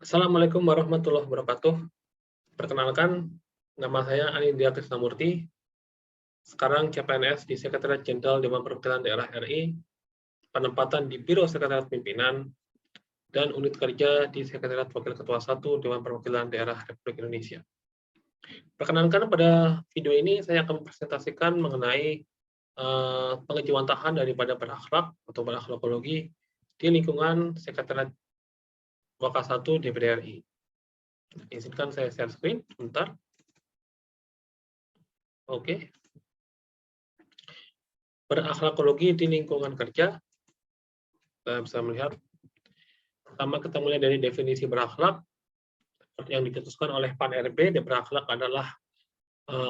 Assalamualaikum warahmatullahi wabarakatuh. Perkenalkan, nama saya Anindya Krisnamurti, sekarang CPNS di Sekretariat Jenderal Dewan Perwakilan Daerah RI, penempatan di Biro Sekretariat Pimpinan, dan unit kerja di Sekretariat Wakil Ketua 1 Dewan Perwakilan Daerah Republik Indonesia. Perkenalkan, pada video ini saya akan mempresentasikan mengenai pengejawantahan daripada berakhlak atau berakhlakologi di lingkungan Sekretariat Waka 1 DPD RI. Izinkan saya share screen sebentar. Oke. Berakhlakologi di lingkungan kerja, kita bisa melihat, pertama kita mulai dari definisi berakhlak, yang dicetuskan oleh Pan RB. Berakhlak adalah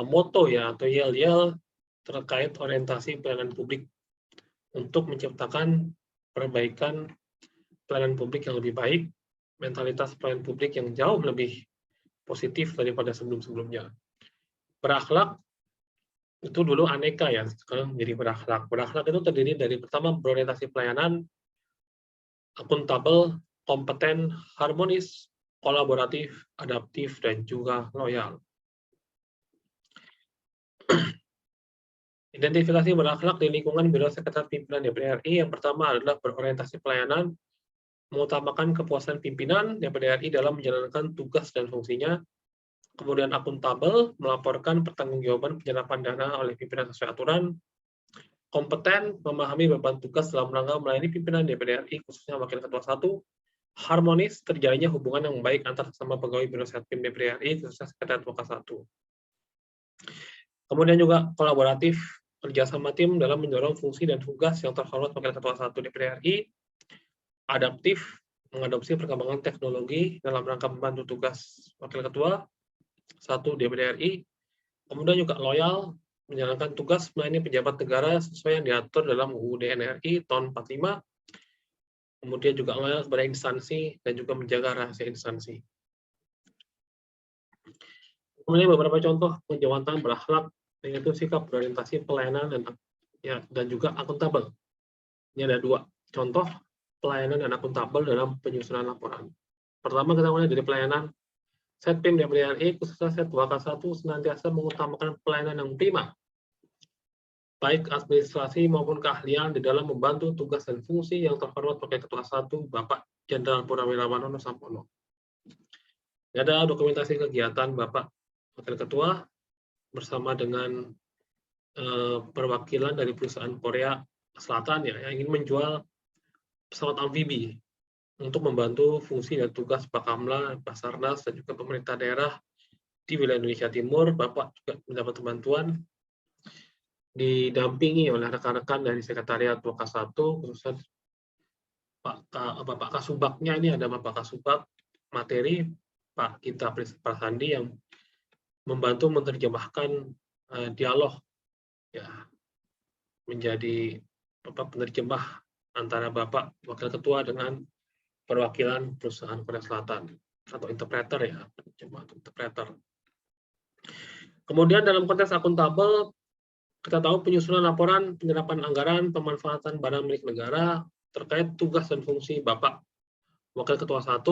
moto ya, atau yel-yel terkait orientasi pelayanan publik untuk menciptakan perbaikan pelayanan publik yang lebih baik, mentalitas pelayanan publik yang jauh lebih positif daripada sebelum-sebelumnya. Berakhlak itu dulu aneka ya, sekarang menjadi berakhlak. Berakhlak itu terdiri dari pertama berorientasi pelayanan, akuntabel, kompeten, harmonis, kolaboratif, adaptif, dan juga loyal. Identifikasi berakhlak di lingkungan Biro Sekretariat Pimpinan DPD RI yang pertama adalah berorientasi pelayanan, mengutamakan kepuasan pimpinan DPD RI dalam menjalankan tugas dan fungsinya, kemudian akuntabel, melaporkan pertanggungjawaban penyerapan dana oleh pimpinan sesuai aturan, kompeten, memahami beban tugas dalam rangka melayani pimpinan DPD RI, khususnya Wakil Ketua 1, harmonis, terjalinnya hubungan yang baik antar sesama pegawai Biro Setkrim DPD RI, khususnya Sekretariat Waka 1. Kemudian juga kolaboratif, kerjasama tim dalam mendorong fungsi dan tugas yang terhormat Wakil Ketua 1 DPD RI, adaptif, mengadopsi perkembangan teknologi dalam rangka membantu tugas Wakil Ketua 1 DPD RI, kemudian juga loyal, menjalankan tugas melayani pejabat negara sesuai yang diatur dalam UUD NRI tahun 45, kemudian juga loyal kepada instansi dan juga menjaga rahasia instansi. Kemudian beberapa contoh penjawantahan berakhlak, yaitu sikap berorientasi pelayanan dan juga akuntabel. Ini ada dua contoh pelayanan dan akuntabel dalam penyusunan laporan. Pertama kita mulai dari pelayanan. Setpim DPD RI, khususnya Set Waka 1, senantiasa mengutamakan pelayanan yang prima, baik administrasi maupun keahlian di dalam membantu tugas dan fungsi yang terhormat Wakil Ketua 1, Bapak Jenderal Purnawirawan Nono Sampono. Ini ada dokumentasi kegiatan Bapak Wakil Ketua bersama dengan perwakilan dari perusahaan Korea Selatan ya, yang ingin menjual pesawat amfibi untuk membantu fungsi dan tugas Bakamla, Basarnas, dan juga pemerintah daerah di wilayah Indonesia Timur. Bapak juga mendapat bantuan didampingi oleh rekan-rekan dari Sekretariat Waka 1, khususnya Bapak Kasubagnya. Ini ada Bapak Kasubag materi, Pak Gita Prasandi, yang membantu menerjemahkan dialog ya, menjadi penerjemah antara Bapak Wakil Ketua dengan perwakilan perusahaan Korea Selatan, atau interpreter ya, penerjemah interpreter. Kemudian dalam konteks akuntabel, kita tahu penyusunan laporan penyerapan anggaran pemanfaatan barang milik negara terkait tugas dan fungsi Bapak Wakil Ketua 1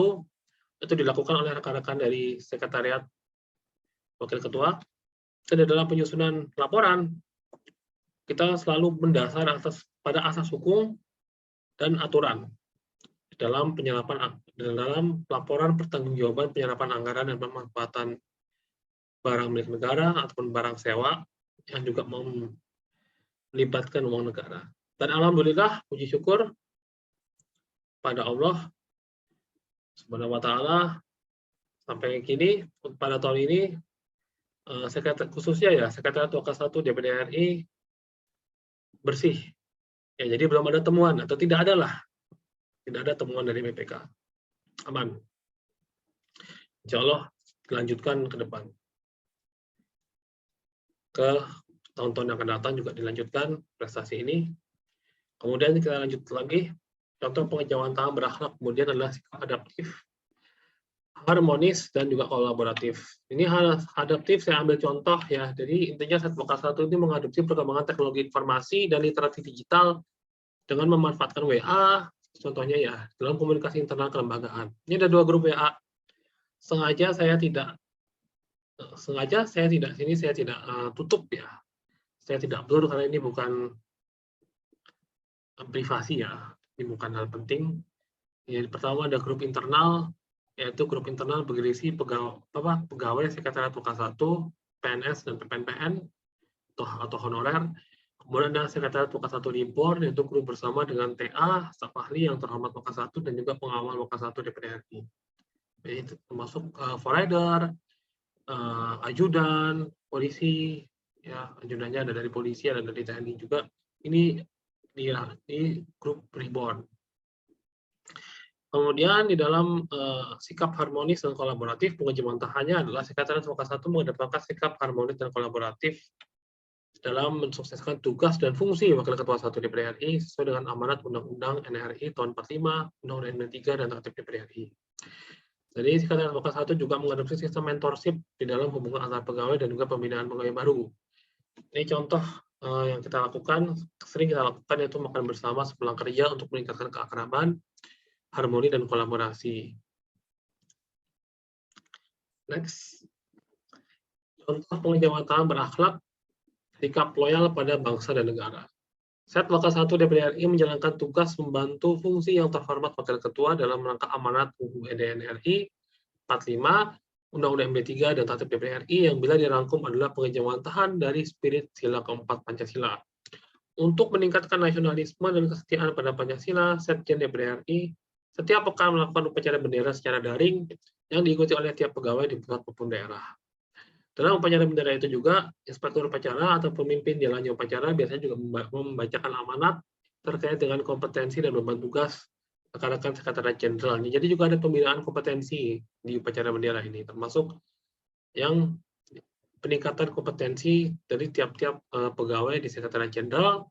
itu dilakukan oleh rekan-rekan dari Sekretariat Wakil Ketua. Dan dalam penyusunan laporan, kita selalu mendasar pada asas hukum dan aturan dalam laporan pertanggungjawaban penyerapan anggaran dan pemanfaatan barang milik negara ataupun barang sewa yang juga melibatkan uang negara. Dan alhamdulillah, puji syukur pada Allah Subhanahu wa Ta'ala, sampai kini pada tahun ini khususnya ya Sekretariat Waka 1 DPD RI bersih. Ya, jadi belum ada temuan atau tidak ada temuan dari BPK. Aman. Insya Allah dilanjutkan ke depan. Ke tahun-tahun yang akan datang juga dilanjutkan prestasi ini. Kemudian kita lanjut lagi. Contoh pengejawantahan berakhlak kemudian adalah sikap adaptif, harmonis, dan juga kolaboratif. Ini adaptif saya ambil contoh ya. Jadi intinya Set Waka 1 ini mengadopsi perkembangan teknologi informasi dan literasi digital dengan memanfaatkan WA, contohnya ya, dalam komunikasi internal kelembagaan. Ini ada 2 grup WA sengaja saya tidak tutup ya. Saya tidak blur karena ini bukan privasi ya. Ini bukan hal penting. Yang pertama ada grup internal, yaitu grup internal berisi pegawai sekretariat UK1, PNS dan PPNPN atau honorer. Kemudian ada sekretariat UK1 Limpor, yaitu grup bersama dengan TA, staf ahli yang terhormat UK1 dan juga pengawal UK1 DPR RI. Itu termasuk forrider, ajudan, polisi, ya ajudannya ada dari polisi, ada dari TNI juga. Ini di grup reborn. Kemudian di dalam sikap harmonis dan kolaboratif, pengejawantahannya adalah sekretariat UK1 mengedepankan sikap harmonis dan kolaboratif dalam mensukseskan tugas dan fungsi Wakil Ketua 1 DPR RI sesuai dengan amanat Undang-Undang NRI tahun 45, Undang-Undang 3 dan Tatip DPR RI. Jadi sekretariat UK1 juga mengadopsi sistem mentorship di dalam hubungan antar pegawai dan juga pembinaan pegawai baru. Ini contoh yang kita lakukan, sering kita lakukan, yaitu makan bersama sepulang kerja untuk meningkatkan keakraban, harmoni, dan kolaborasi. Next. Contoh pengejawantahan berakhlak, sikap loyal pada bangsa dan negara. Set Wakil 1 DPR RI menjalankan tugas membantu fungsi yang terhormat Wakil Ketua dalam rangka amanat UUD NRI 45, Undang-Undang MD 3 dan Tatip DPR RI yang bila dirangkum adalah pengejawantahan dari spirit sila keempat Pancasila. Untuk meningkatkan nasionalisme dan kesetiaan pada Pancasila, Setjen DPR RI setiap pekan melakukan upacara bendera secara daring yang diikuti oleh tiap pegawai di pusat maupun daerah. Dalam upacara bendera itu juga, inspektur upacara atau pemimpin jalannya upacara biasanya juga membacakan amanat terkait dengan kompetensi dan beban tugas rekan-rekan sekretariat jenderal. Jadi juga ada pembinaan kompetensi di upacara bendera ini, termasuk yang peningkatan kompetensi dari tiap-tiap pegawai di sekretariat jenderal,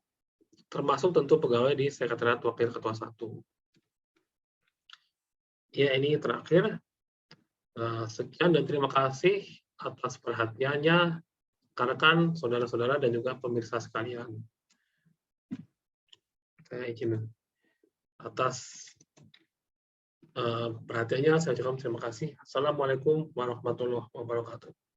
termasuk tentu pegawai di sekretariat wakil ketua 1. Ya, ini terakhir. Sekian dan terima kasih atas perhatiannya, rekan-rekan, saudara-saudara, dan juga pemirsa sekalian. Saya izin atas perhatiannya, saya ucapkan terima kasih. Assalamualaikum warahmatullahi wabarakatuh.